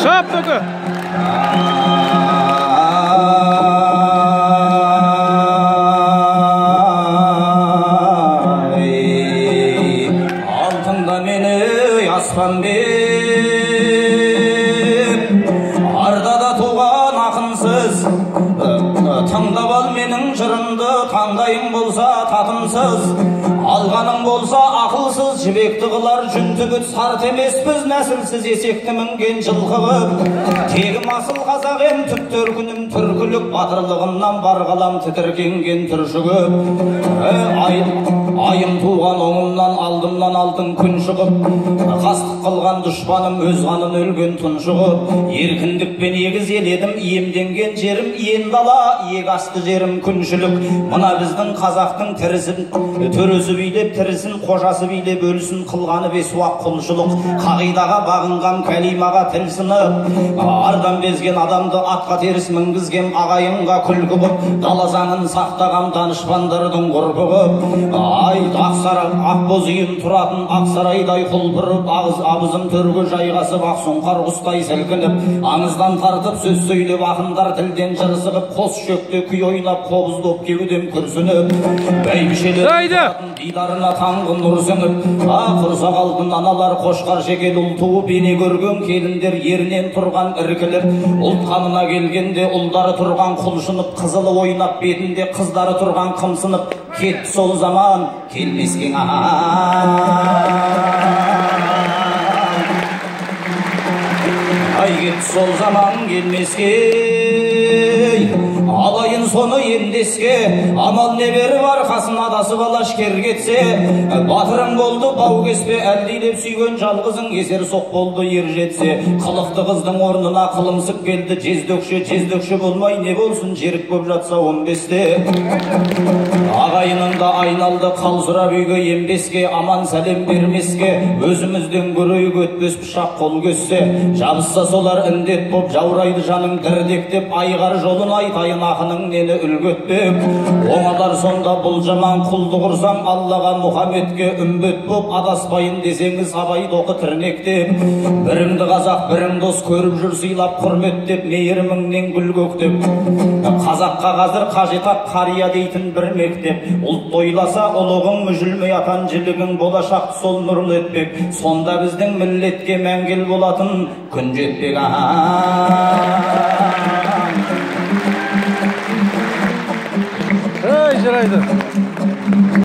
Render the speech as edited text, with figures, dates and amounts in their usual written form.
Шапка. Алтында мені аспанбек, ардада туған ақынсыз, тыңдап ал менің жырымды, таңдайың болса татымсыз, алғаның болса ақылсыз, жібекті қылар жүнтігіт сарт емеспіз, нәсілсіз есекті мінген жылқы қып. Тегім асыл қазақ ем, түп төркінім түркілік, батырлығымнан бар қалам тітіркенген түршігіп. Айым туған оңымнан, алдымнан алтын күн шығып, қастық қылған дұшпаным өз қанын өлген тұншығып. Еркіндікпен егіз еледім, иемденген жерім иен дала, иек асты жерім күншілік. Мына біздің қазақтың төресі билеп тірісін, қожасы билеп өлісін, қылғаны бесуақ құлшылық. Қағидаға бағынған кәлимаға тіл сынып, ардан безген адамды атқа теріс мінгізген ағайынға күлкі боп, дала заңын сақтаған данышпандардың құрбы боп. Ақбоз үйім тұратын Ақсарайдай құлпырып, абызым төрге жайғасып, ақсұңқар құстай сілкініп, аңыздан тартып сөз сөйлеп, ақындар тілден жырсығып, қос шөкте күй ойнап, қобыз доп кеудем күрсініп, бәйбішелер дидарына таңғы нұр сіңіп, құрсақ алтын аналар қошқар шекел ұл туып, бейне көрген келіндер ерінен тұрған іркіліп, ұлт қамына келгенде ұлдары тұрған құлшынып, қызылы ойнап бетінде қыздары тұрған қымсынып, кетті сол заман келмескен ай, кетті сол заман келмеске, алайын соны ендеске, амал не бері бар қасын адасып алашкер кетсе, батырың болды бау кеспе, әлдейлеп сүйген жалғызың есер соқ болды ер жетсе, қылықты қыздың орнына қылымсып келді жездөкші болмай не болсын, жерік боп жатса 15-те. Ағайының да айналды қалжырап үйге ембеске, аман сәлем бермеске, өзімізден көрейік өтпес пышақ қол көссе, жабысса солар індет боп жаурайды жаның дірдектеп, айғар жолын айтайын ақының нені үлгетпек. Оңалар сонда бұл жаман құлды құрсам, Аллаға Мұхаммедке үмбет боп, адаспайын десеңіз абайды оқы тірнектеп. Біріңді қазақ бірің дос көріп жүр сыйлап құрметтеп, мейіріміңнен гүл көктеп. Қазаққа қазір қажетап қария дейтін бір мектеп. Ұлт ойласа ұлығың мүжілмей атан жілігің, болашақты сол нұрлы етпек. Сонда біздің миллетке мәңгіл болатын күн жетпек. Жарайды.